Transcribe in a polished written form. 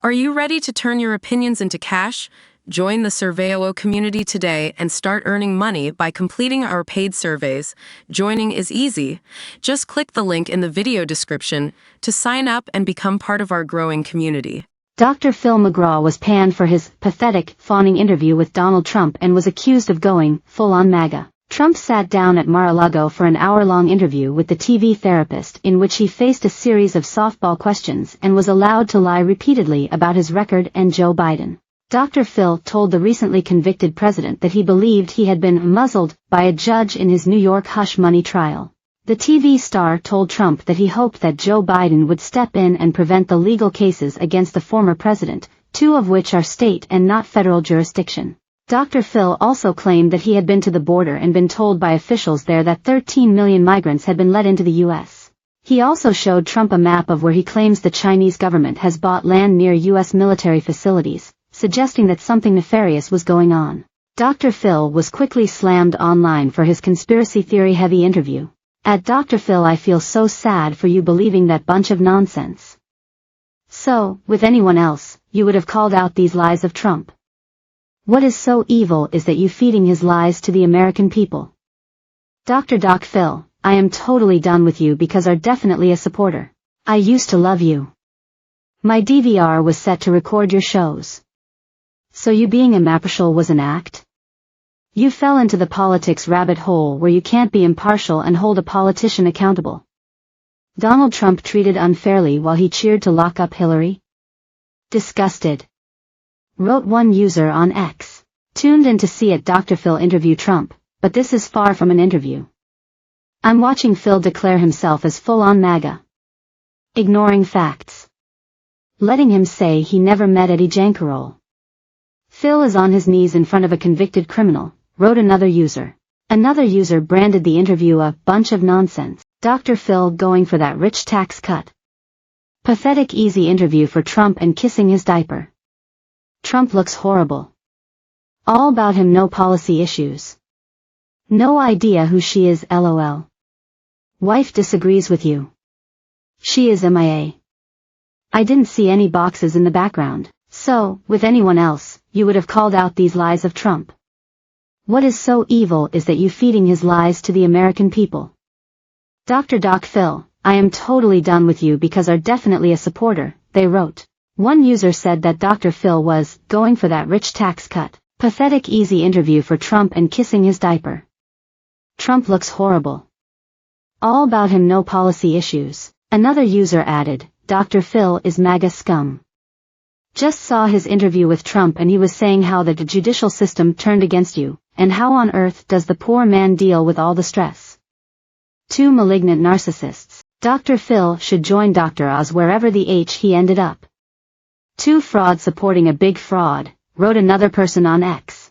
Are you ready to turn your opinions into cash? Join the Surveyo community today and start earning money by completing our paid surveys. Joining is easy. Just click the link in the video description to sign up and become part of our growing community. Dr. Phil McGraw was panned for his pathetic, fawning interview with Donald Trump and was accused of going full-on MAGA. Trump sat down at Mar-a-Lago for an hour-long interview with the TV therapist in which he faced a series of softball questions and was allowed to lie repeatedly about his record and Joe Biden. Dr. Phil told the recently convicted president that he believed he had been muzzled by a judge in his New York hush money trial. The TV star told Trump that he hoped that Joe Biden would step in and prevent the legal cases against the former president, two of which are state and not federal jurisdiction. Dr. Phil also claimed that he had been to the border and been told by officials there that 13 million migrants had been let into the U.S. He also showed Trump a map of where he claims the Chinese government has bought land near U.S. military facilities, suggesting that something nefarious was going on. Dr. Phil was quickly slammed online for his conspiracy theory-heavy interview. At Dr. Phil, I feel so sad for you believing that bunch of nonsense. So, with anyone else, you would have called out these lies of Trump. What is so evil is that you feeding his lies to the American people. Dr. Doc Phil, I am totally done with you because are definitely a supporter. I used to love you. My DVR was set to record your shows. So you being impartial was an act? You fell into the politics rabbit hole where you can't be impartial and hold a politician accountable. Donald Trump treated unfairly while he cheered to lock up Hillary? Disgusted. Wrote one user on X. Tuned in to see it Dr. Phil interview Trump, but this is far from an interview. I'm watching Phil declare himself as full-on MAGA. Ignoring facts. Letting him say he never met Eddie Jankarol. Phil is on his knees in front of a convicted criminal, wrote another user. Another user branded the interview a bunch of nonsense. Dr. Phil going for that rich tax cut. Pathetic easy interview for Trump and kissing his diaper. Trump looks horrible. All about him, no policy issues. No idea who she is, lol. Wife disagrees with you. She is MIA. I didn't see any boxes in the background, so, with anyone else, you would have called out these lies of Trump. What is so evil is that you feeding his lies to the American people. Dr. Doc Phil, I am totally done with you because are definitely a supporter, they wrote. One user said that Dr. Phil was going for that rich tax cut. Pathetic easy interview for Trump and kissing his diaper. Trump looks horrible. All about him, no policy issues. Another user added, Dr. Phil is MAGA scum. Just saw his interview with Trump and he was saying how the judicial system turned against you, and how on earth does the poor man deal with all the stress? Two malignant narcissists. Dr. Phil should join Dr. Oz wherever the H he ended up. Two frauds supporting a big fraud, wrote another person on X.